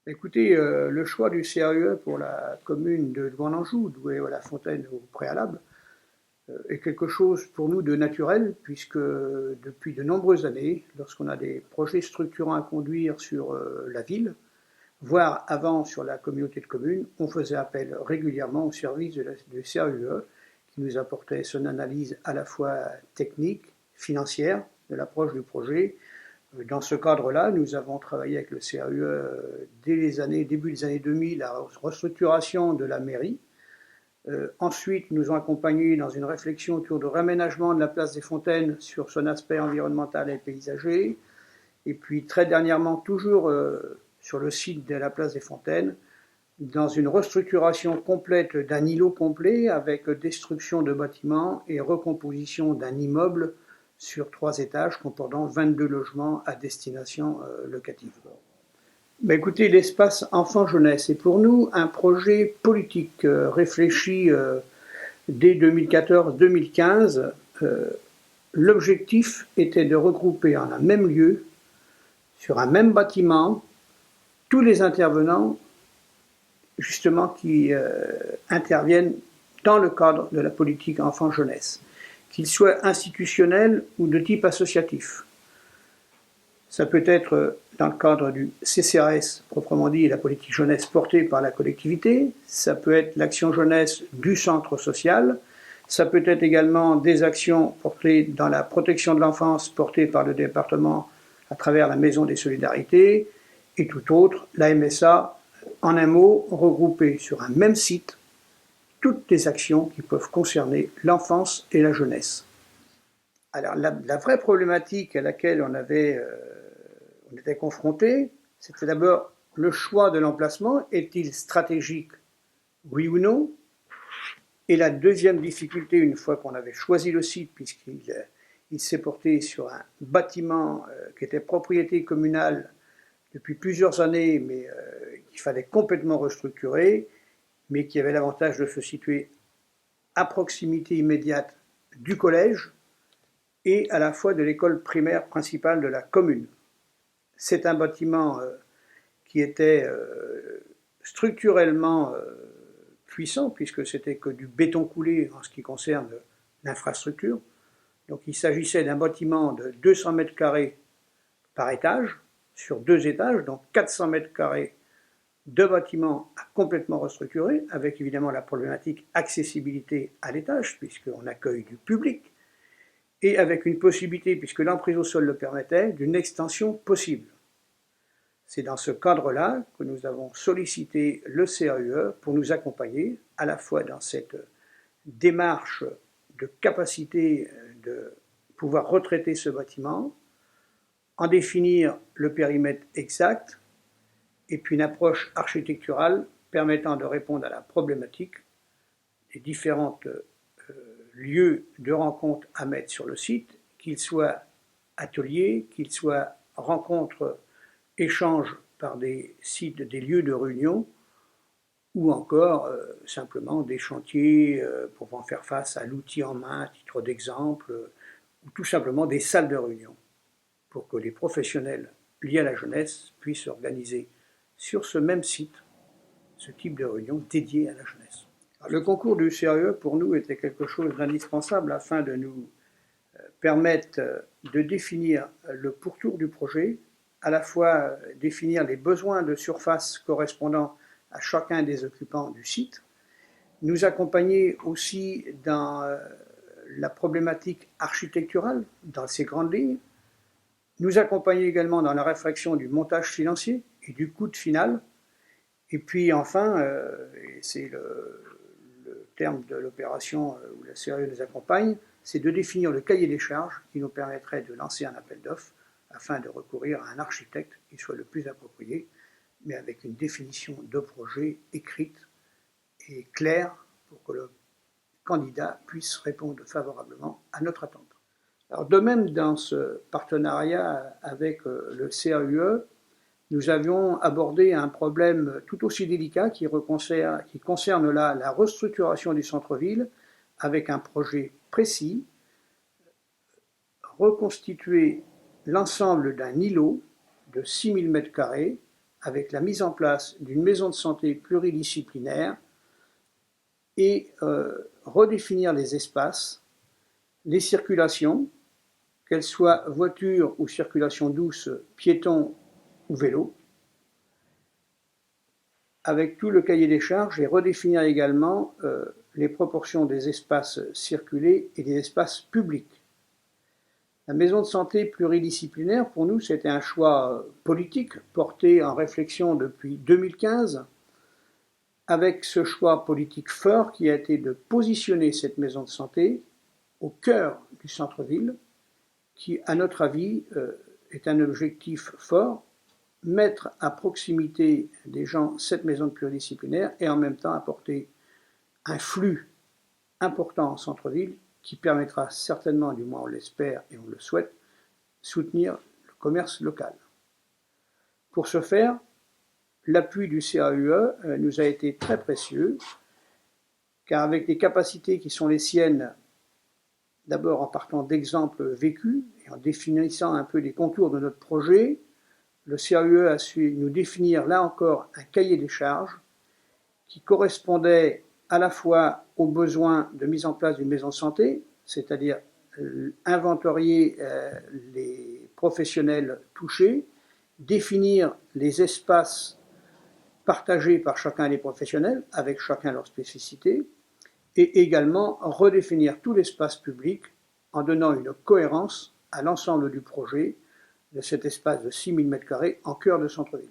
Écoutez, le choix du CRUE pour la commune de Douai-en-Anjou, Douai-la-Fontaine au préalable, est quelque chose pour nous de naturel, puisque depuis de nombreuses années, lorsqu'on a des projets structurants à conduire sur la ville, voire avant sur la communauté de communes, on faisait appel régulièrement au service du CRUE, qui nous apportait son analyse à la fois technique, financière de l'approche du projet. Dans ce cadre-là, nous avons travaillé avec le CRUE dès début des années 2000, la restructuration de la mairie. Ensuite, nous ont accompagnés dans une réflexion autour de réaménagement de la place des Fontaines sur son aspect environnemental et paysager. Et puis très dernièrement, toujours sur le site de la place des Fontaines, dans une restructuration complète d'un îlot complet avec destruction de bâtiments et recomposition d'un immeuble sur 3 étages comportant 22 logements à destination locative. Ben écoutez, l'espace enfant-jeunesse est pour nous un projet politique réfléchi dès 2014-2015. L'objectif était de regrouper en un même lieu, sur un même bâtiment, tous les intervenants justement qui interviennent dans le cadre de la politique enfant-jeunesse, qu'ils soient institutionnels ou de type associatif. Ça peut être dans le cadre du CCRS, proprement dit, la politique jeunesse portée par la collectivité. Ça peut être l'action jeunesse du centre social. Ça peut être également des actions portées dans la protection de l'enfance, portées par le département à travers la Maison des Solidarités, et tout autre, la MSA, en un mot, regroupées sur un même site toutes les actions qui peuvent concerner l'enfance et la jeunesse. Alors la vraie problématique à laquelle on était confronté, c'était d'abord le choix de l'emplacement. Est-il stratégique, oui ou non? Et la deuxième difficulté, une fois qu'on avait choisi le site, puisqu'il s'est porté sur un bâtiment qui était propriété communale depuis plusieurs années, mais qu'il fallait complètement restructurer, mais qui avait l'avantage de se situer à proximité immédiate du collège et à la fois de l'école primaire principale de la commune. C'est un bâtiment qui était structurellement puissant, puisque c'était que du béton coulé en ce qui concerne l'infrastructure. Donc il s'agissait d'un bâtiment de 200 mètres carrés par étage, sur 2 étages, donc 400 mètres carrés de bâtiments à complètement restructurer, avec évidemment la problématique accessibilité à l'étage, puisqu'on accueille du public, et avec une possibilité, puisque l'emprise au sol le permettait, d'une extension possible. C'est dans ce cadre-là que nous avons sollicité le CRUE pour nous accompagner à la fois dans cette démarche de capacité de pouvoir retraiter ce bâtiment, en définir le périmètre exact, et puis une approche architecturale permettant de répondre à la problématique des différents lieux de rencontre à mettre sur le site, qu'ils soient ateliers, qu'ils soient rencontres, échanges par des sites, des lieux de réunion, ou encore simplement des chantiers pouvant faire face à l'outil en main, à titre d'exemple, ou tout simplement des salles de réunion, pour que les professionnels liés à la jeunesse puissent organiser sur ce même site ce type de réunion dédiée à la jeunesse. Alors, le concours du CRUE pour nous était quelque chose d'indispensable afin de nous permettre de définir le pourtour du projet, à la fois définir les besoins de surface correspondant à chacun des occupants du site, nous accompagner aussi dans la problématique architecturale, dans ses grandes lignes, nous accompagner également dans la réflexion du montage financier et du coût final, et puis enfin, et c'est le terme de l'opération où la CRUE nous accompagne, c'est de définir le cahier des charges qui nous permettrait de lancer un appel d'offres afin de recourir à un architecte qui soit le plus approprié, mais avec une définition de projet écrite et claire pour que le candidat puisse répondre favorablement à notre attente. Alors de même, dans ce partenariat avec le CRUE, nous avions abordé un problème tout aussi délicat qui concerne la restructuration du centre-ville avec un projet précis, reconstituer l'ensemble d'un îlot de 6000 m2 avec la mise en place d'une maison de santé pluridisciplinaire et redéfinir les espaces, les circulations, qu'elles soient voitures ou circulation douce, piétons ou vélos, avec tout le cahier des charges, et redéfinir également les proportions des espaces circulés et des espaces publics. La maison de santé pluridisciplinaire, pour nous, c'était un choix politique porté en réflexion depuis 2015, avec ce choix politique fort qui a été de positionner cette maison de santé au cœur du centre-ville, qui, à notre avis, est un objectif fort, mettre à proximité des gens cette maison pluridisciplinaire et en même temps apporter un flux important en centre-ville qui permettra certainement, du moins on l'espère et on le souhaite, soutenir le commerce local. Pour ce faire, l'appui du CAUE nous a été très précieux, car avec les capacités qui sont les siennes, d'abord en partant d'exemples vécus et en définissant un peu les contours de notre projet, le CAUE a su nous définir là encore un cahier des charges qui correspondait à la fois aux besoins de mise en place d'une maison de santé, c'est-à-dire inventorier les professionnels touchés, définir les espaces partagés par chacun des professionnels, avec chacun leur spécificité, et également redéfinir tout l'espace public en donnant une cohérence à l'ensemble du projet de cet espace de 6000 m² en cœur de centre-ville.